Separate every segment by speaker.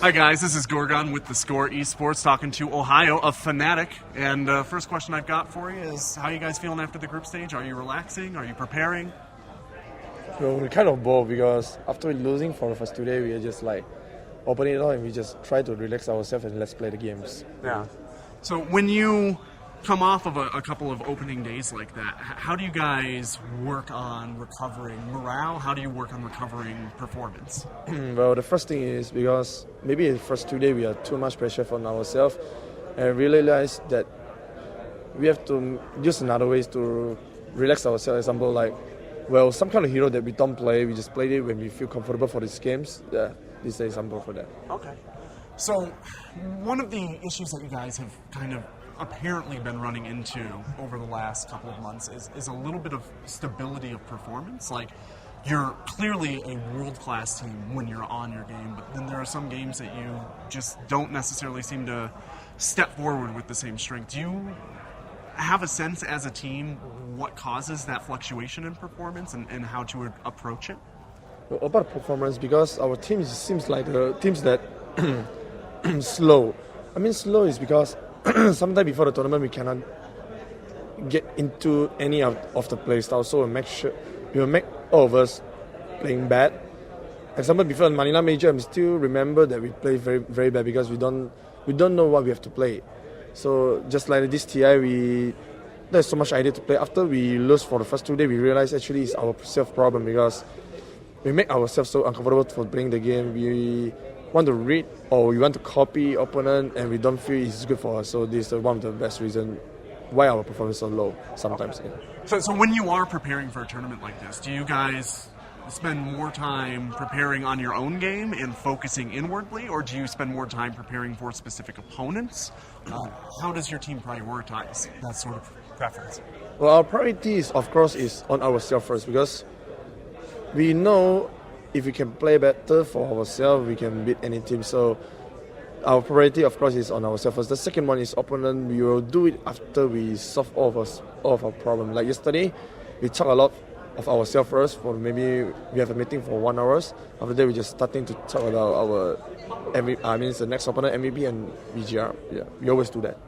Speaker 1: Hi guys, this is Gorgon with theScore Esports talking to Ohio of Fnatic. And first question I've got for you is, how are you guys feeling after the group stage? Are you relaxing? Are you preparing?
Speaker 2: Well, we're kind of both because after losing for the first 2 days, we are just like opening it up and we just try to relax ourselves and let's play the games.
Speaker 1: Yeah. So when you come off of a couple of opening days like that, how do you guys work on recovering morale? How do you work on recovering performance?
Speaker 2: Well, the first thing is because maybe in the first 2 days we are too much pressure on ourselves and realize that we have to use another ways to relax ourselves. Example like, well, some kind of hero that we don't play, we just play it when we feel comfortable for these games. Yeah, this is an example for that.
Speaker 1: Okay. So one of the issues that you guys have kind of apparently been running into over the last couple of months is a little bit of stability of performance. Like, you're clearly a world-class team when you're on your game, but then there are some games that you just don't necessarily seem to step forward with the same strength. Do you have a sense as a team what causes that fluctuation in performance and how to approach it?
Speaker 2: Well, about performance, because our team seems like the teams that slow. I mean, slow is because sometimes before the tournament we cannot get into any of the play style, so we will make all of us playing bad. Example, before the Manila Major, I still remember that we play very, very bad because we don't know what we have to play. So just like this TI, there's so much idea to play. After we lose for the first 2 days, we realize actually it's our self problem because we make ourselves so uncomfortable for playing the game. We want to read or we want to copy opponent and we don't feel it's good for us. So this is one of the best reasons why our performance is so low sometimes.
Speaker 1: Okay. So when you are preparing for a tournament like this, do you guys spend more time preparing on your own game and focusing inwardly, or do you spend more time preparing for specific opponents? How does your team prioritize that sort of preference?
Speaker 2: Well, our priority is, of course, is on ourselves first because we know if we can play better for ourselves, we can beat any team. So our priority, of course, is on ourselves first. The second one is opponent. We will do it after we solve all of our problems. Like yesterday, we talk a lot of ourselves first. For maybe we have a meeting for 1 hour. After that, we're just starting to talk about the next opponent, MVP and VGR. Yeah, we always do that.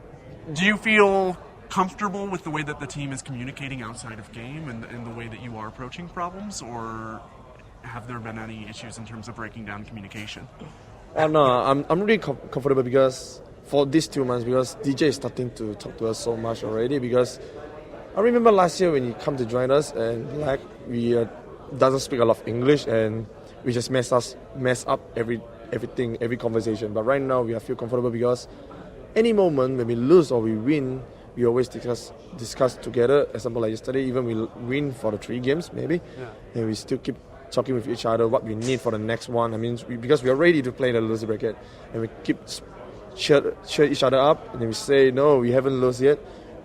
Speaker 1: Do you feel comfortable with the way that the team is communicating outside of game and the way that you are approaching problems, or have there been any issues in terms of breaking down communication?
Speaker 2: No, I'm really comfortable because for these 2 months, because DJ is starting to talk to us so much already. Because I remember last year when he come to join us and like we doesn't speak a lot of English and we just mess up everything, every conversation. But right now we feel comfortable because any moment when we lose or we win, we always discuss together. Example like yesterday, even we win for the 3 games maybe, and we still keep talking with each other what we need for the next one. I mean, because we are ready to play the loser bracket, and we keep cheer each other up, and then we say, no, we haven't lost yet.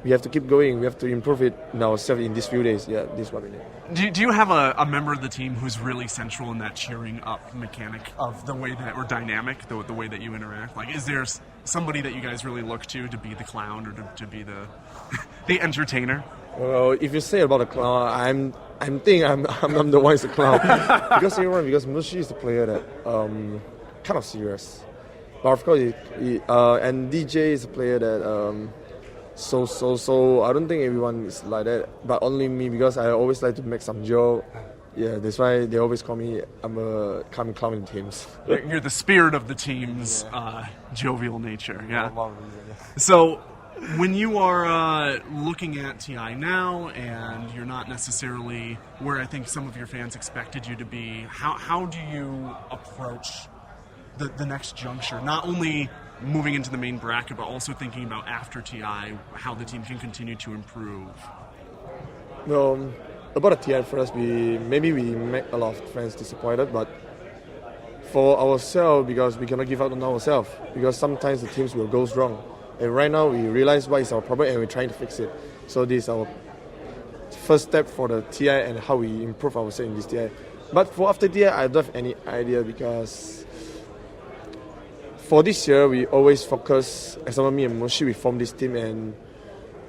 Speaker 2: We have to keep going. We have to improve it in ourselves in these few days. Yeah, this is what we need.
Speaker 1: Do you have a member of the team who's really central in that cheering up mechanic of the way that, or dynamic, the way that you interact? Like, is there somebody that you guys really look to be the clown or to be the the entertainer?
Speaker 2: Well, if you say about the clown, I'm the one who's the clown because Mushi is the player that kind of serious, but of course and DJ is a player that so I don't think everyone is like that, but only me because I always like to make some joke. Yeah, that's why they always call me. I'm a common clown in teams.
Speaker 1: You're the spirit of the team's jovial nature. Yeah. So when you are looking at TI now and you're not necessarily where I think some of your fans expected you to be, how do you approach the next juncture? Not only moving into the main bracket, but also thinking about after TI, how the team can continue to improve.
Speaker 2: Well, about the TI first, we make a lot of fans disappointed, but for ourselves, because we cannot give up on ourselves, because sometimes the teams will go wrong. And right now, we realize what is our problem and we're trying to fix it. So this is our first step for the TI and how we improve ourselves in this TI. But for after TI, I don't have any idea because for this year, we always focus, example me and Moshi, we form this team and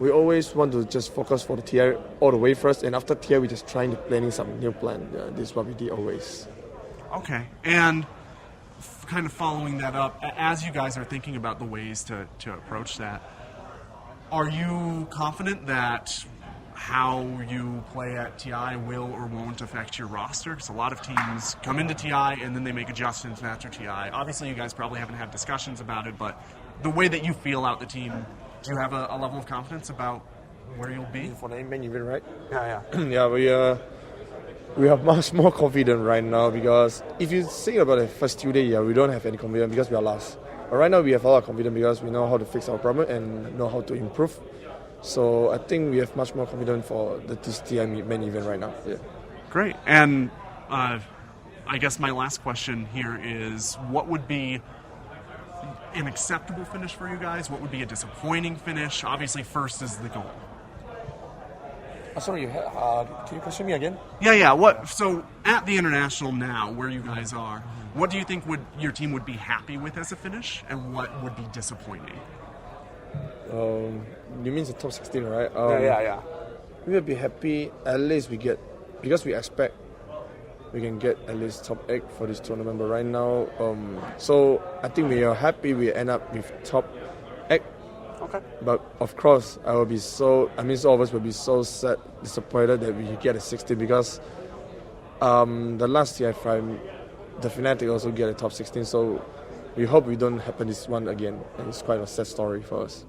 Speaker 2: we always want to just focus for the TI all the way first, and after TI, we're just trying to planning some new plan. This is what we did always.
Speaker 1: Okay, and kind of following that up, as you guys are thinking about the ways to approach that, are you confident that how you play at TI will or won't affect your roster? Because a lot of teams come into TI and then they make adjustments after TI. Obviously, you guys probably haven't had discussions about it, but the way that you feel out the team, do you have a level of confidence about where you'll be?
Speaker 2: For the main event, right?
Speaker 1: Yeah.
Speaker 2: Yeah, we are much more confident right now because if you think about the first 2 days, we don't have any confidence because we are last. But right now we have a lot of confidence because we know how to fix our problem and know how to improve. So I think we have much more confidence for this TI main event right now. Yeah.
Speaker 1: Great. And I guess my last question here is, what would be an acceptable finish for you guys? What would be a disappointing finish? Obviously, first is the goal.
Speaker 2: Sorry, can you question me again?
Speaker 1: Yeah. So at the international now, where you guys are, what do you think your team would be happy with as a finish, and what would be disappointing?
Speaker 2: You mean the top 16, right?
Speaker 1: Yeah.
Speaker 2: We will be happy at least because we expect we can get at least top 8 for this tournament. But right now, so I think we are happy we end up with top 8.
Speaker 1: Okay.
Speaker 2: But of course, all of us will be so sad, disappointed that we get a 16 because the last year the Fnatic also get a top 16. So we hope we don't happen this one again. And it's quite a sad story for us.